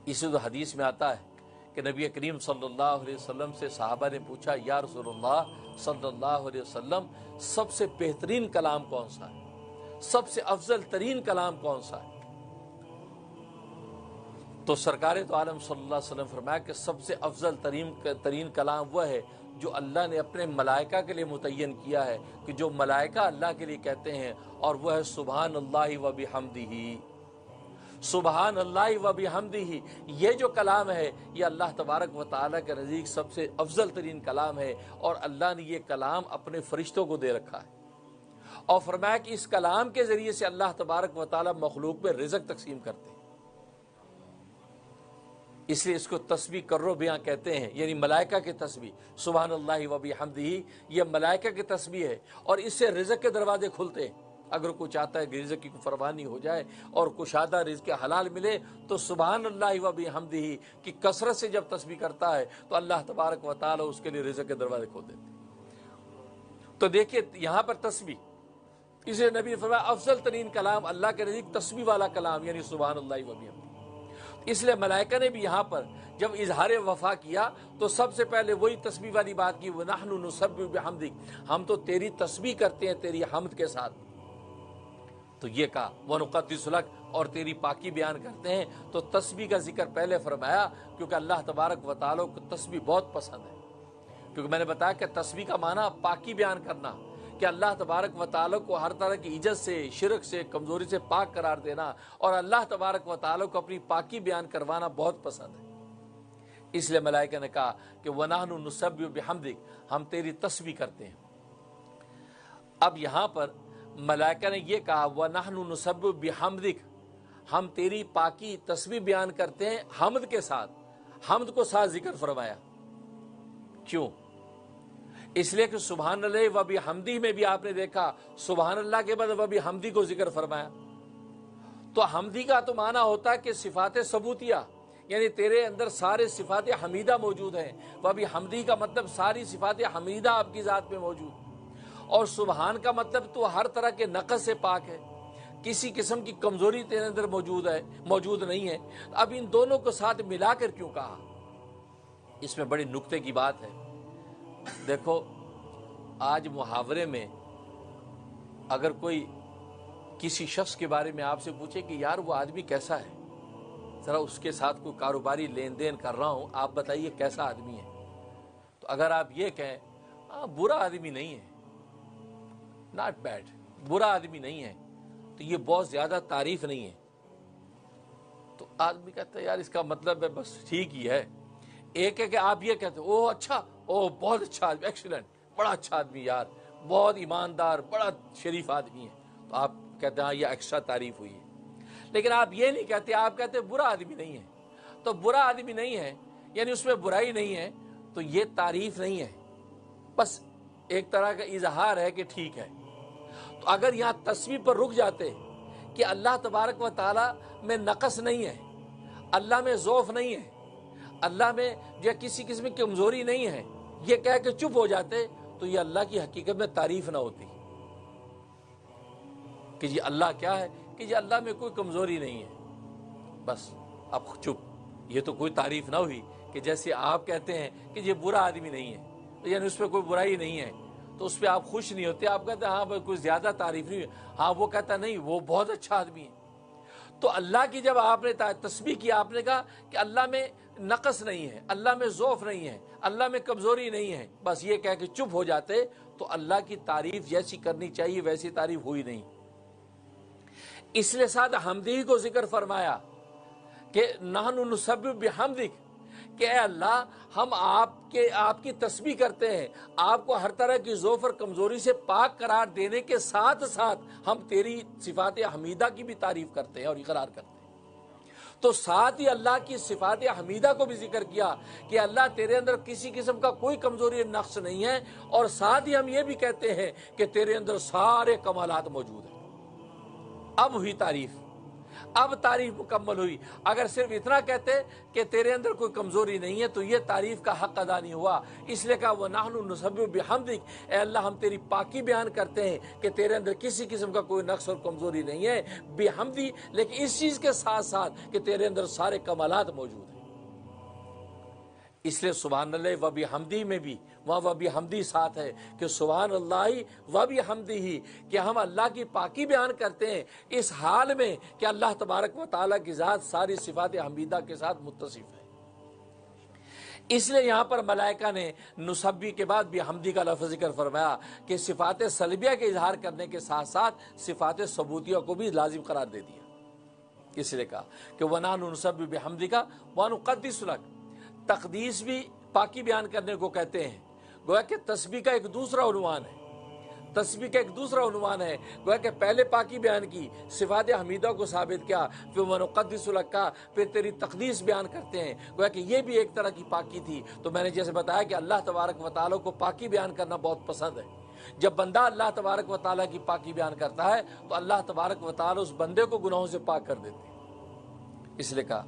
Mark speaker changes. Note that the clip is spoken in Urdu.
Speaker 1: اسی تو حدیث میں آتا ہے کہ نبی کریم صلی اللہ علیہ وسلم سے صحابہ نے پوچھا یا رسول اللہ صلی اللہ علیہ وسلم سب سے بہترین کلام کون سا ہے، سب سے افضل ترین کلام کون سا ہے؟ تو سرکار تو عالم صلی اللہ علیہ وسلم فرمایا کہ سب سے افضل ترین کلام وہ ہے جو اللہ نے اپنے ملائکہ کے لیے متعین کیا ہے، کہ جو ملائکہ اللہ کے لیے کہتے ہیں، اور وہ ہے سبحان اللہ و بحمدہ، سبحان اللہ و بحمدہ۔ یہ جو کلام ہے یہ اللہ تبارک و تعالیٰ کے نزدیک سب سے افضل ترین کلام ہے، اور اللہ نے یہ کلام اپنے فرشتوں کو دے رکھا ہے، اور فرمایا کہ اس کلام کے ذریعے سے اللہ تبارک و تعالیٰ مخلوق میں رزق تقسیم کرتے ہیں۔ اس لیے اس کو تسبیح کرو بیاں کہتے ہیں، یعنی ملائکہ کی تسبیح، سبحان اللہ و بحمدہ یہ ملائکہ کی تسبیح ہے، اور اس سے رزق کے دروازے کھلتے ہیں۔ اگر کوئی چاہتا ہے کہ رزق کی فراوانی ہو جائے اور کشادہ رزق حلال ملے، تو سبحان اللہ و بحمدہ کی کثرت سے جب تسبیح کرتا ہے تو اللہ تبارک و تعالی اس کے لیے رزق کے دروازے کھول دیتے ہیں۔ تو دیکھیے یہاں پر تسبیح، اسے نبی نے فرمایا افضل ترین کلام اللہ کے نزدیک تسبیح والا کلام، یعنی سبحان اللہ و بحمدہ۔ اس لیے ملائکہ نے بھی یہاں پر جب اظہار وفا کیا تو سب سے پہلے وہی تسبیح والی بات کی، وَنَحْنُ نُسَبِّحُ بِحَمْدِكَ، ہم تو تیری تسبیح کرتے ہیں تیری حمد کے ساتھ۔ تو یہ کہا وَنُقَدِّسُ لَكَ، اور تیری پاکی بیان کرتے ہیں۔ تو تسبیح کا ذکر پہلے فرمایا کیونکہ اللہ تبارک و تعالیٰ کو تسبیح بہت پسند ہے، کیونکہ میں نے بتایا کہ تسبیح کا معنی پاکی بیان کرنا، کہ اللہ تبارک و تعالیٰ کو ہر طرح کی عجز سے، شرک سے، کمزوری سے پاک قرار دینا، اور اللہ تبارک و تعالیٰ کو اپنی پاکی بیان کروانا بہت پسند ہے۔ اس لیے ملائکہ نے کہا کہ وَنَحْنُ نُسَبِّحُ بِحَمْدِكَ، ہم تیری تسبیح کرتے ہیں۔ اب یہاں پر ملائکہ نے یہ کہا وَنَحْنُ نُسَبِّحُ بِحَمْدِكَ، ہم تیری پاکی تسبیح بیان کرتے ہیں حمد کے ساتھ، حمد کو ساتھ ذکر فرمایا۔ کیوں؟ اس لیے کہ سبحان اللہ و بحمدہ میں بھی آپ نے دیکھا سبحان اللہ کے بعد و بحمدہ کو ذکر فرمایا۔ تو حمدی کا تو معنی ہوتا ہے کہ صفات ثبوتیہ، یعنی تیرے اندر سارے صفات حمیدہ موجود ہیں، و بحمدہ کا مطلب ساری صفات حمیدہ آپ کی ذات میں موجود، اور سبحان کا مطلب تو ہر طرح کے نقص سے پاک ہے، کسی قسم کی کمزوری تیرے اندر موجود نہیں ہے۔ اب ان دونوں کو ساتھ ملا کر کیوں کہا؟ اس میں بڑے نکتے کی بات ہے۔ دیکھو آج محاورے میں اگر کوئی کسی شخص کے بارے میں آپ سے پوچھے کہ یار وہ آدمی کیسا ہے، ذرا اس کے ساتھ کوئی کاروباری لین دین کر رہا ہوں، آپ بتائیے کیسا آدمی ہے، تو اگر آپ یہ کہیں برا آدمی نہیں ہے، ناٹ بیڈ، برا آدمی نہیں ہے، تو یہ بہت زیادہ تعریف نہیں ہے۔ تو آدمی کہتا ہے یار اس کا مطلب ہے بس ٹھیک ہی ہے۔ ایک ہے کہ آپ یہ کہتے ہیں اوہ اچھا، اوہ بہت اچھا آدمی، ایکسیلنٹ، بڑا اچھا آدمی یار، بہت ایماندار، بڑا شریف آدمی ہے، تو آپ کہتے ہیں ہاں یہ ایکسٹرا تعریف ہوئی ہے۔ لیکن آپ یہ نہیں کہتے، آپ کہتے ہیں برا آدمی نہیں ہے۔ تو برا آدمی نہیں ہے یعنی اس میں برائی نہیں ہے، تو یہ تعریف نہیں ہے، بس ایک طرح کا اظہار ہے کہ ٹھیک ہے۔ تو اگر یہاں تسبیح پر رک جاتے کہ اللہ تبارک و تعالیٰ میں نقص نہیں ہے، اللہ میں ضعف نہیں ہے، اللہ میں جو کسی قسم کی کمزوری نہیں ہے، یہ کہہ کے چپ ہو جاتے، تو یہ اللہ کی حقیقت میں تعریف نہ ہوتی کہ جی اللہ کیا ہے، کہ جی اللہ میں کوئی کمزوری نہیں ہے، بس اب چپ، یہ تو کوئی تعریف نہ ہوئی۔ کہ جیسے آپ کہتے ہیں کہ یہ برا آدمی نہیں ہے، یعنی اس پہ کوئی برائی نہیں ہے، تو اس پہ آپ خوش نہیں ہوتے، آپ کہتے ہیں ہاں بھائی کوئی زیادہ تعریف نہیں ہے، ہاں وہ کہتا نہیں وہ بہت اچھا آدمی ہے۔ تو اللہ کی جب آپ نے تسبیح کی، آپ نے کہا کہ اللہ میں نقص نہیں ہے، اللہ میں ضعف نہیں ہے، اللہ میں کمزوری نہیں ہے، بس یہ کہہ کے چپ ہو جاتے، تو اللہ کی تعریف جیسی کرنی چاہیے ویسی تعریف ہوئی نہیں۔ اس لیے ساتھ حمدی کو ذکر فرمایا کہ نحن نسبح بحمدک، کہ اے اللہ ہم آپ کی تسبیح کرتے ہیں، آپ کو ہر طرح کی ضعف اور کمزوری سے پاک قرار دینے کے ساتھ ساتھ ہم تیری صفات حمیدہ کی بھی تعریف کرتے ہیں اور اقرار کرتے ہیں۔ تو ساتھ ہی اللہ کی صفات حمیدہ کو بھی ذکر کیا کہ اللہ تیرے اندر کسی قسم کا کوئی کمزوری نقص نہیں ہے، اور ساتھ ہی ہم یہ بھی کہتے ہیں کہ تیرے اندر سارے کمالات موجود ہیں۔ اب ہوئی تعریف۔ اب تعریف مکمل ہوئی. اگر صرف اتنا کہتے کہ تیرے اندر کوئی کمزوری نہیں ہے تو یہ تعریف کا حق ادا نہیں ہوا. اس لیے کہا وَنَحْنُ نُسَبِّحُ بِحَمْدِكَ، اے اللہ ہم تیری پاکی بیان کرتے ہیں کہ تیرے اندر کسی قسم کا کوئی نقص اور کمزوری نہیں ہے. بحمدی، لیکن اس چیز کے ساتھ ساتھ کہ تیرے اندر سارے کمالات موجود ہیں. اس لیے سبحان اللہ و بحمدی میں بھی وہاں و بحمدی ساتھ ہے کہ سبحان اللہ و بحمدی ہی، کہ ہم اللہ کی پاکی بیان کرتے ہیں اس حال میں کہ اللہ تبارک و تعالیٰ کی ذات ساری صفات حمیدہ کے ساتھ متصف ہے. اس لیے یہاں پر ملائکہ نے نسبی کے بعد بھی حمدی کا لفظ ذکر فرمایا کہ صفات سلبیہ کے اظہار کرنے کے ساتھ ساتھ صفات ثبوتیہ کو بھی لازم قرار دے دیا. اس لیے کہا کہ وَنَحْنُ نُسَبِّحُ بِحَمْدِكَ وَنُقَدِّسُ لَكَ. تقدیس بھی پاکی بیان کرنے کو کہتے ہیں. گویا کہ تسبیح کا ایک دوسرا عنوان ہے. تسبیح کا ایک دوسرا عنوان ہے. گویا کہ پہلے پاکی بیان کی، صفات حمیدہ کو ثابت کیا، پھر وَنُقَدِّسُ لَكَ کا، پھر تیری تقدیس بیان کرتے ہیں. گویا کہ یہ بھی ایک طرح کی پاکی تھی. تو میں نے جیسے بتایا کہ اللہ تبارک و تعالیٰ کو پاکی بیان کرنا بہت پسند ہے. جب بندہ اللہ تبارک و تعالیٰ کی پاکی بیان کرتا ہے تو اللہ تبارک و تعالیٰ اس بندے کو گناہوں سے پاک کر دیتے ہیں. اس لیے کہا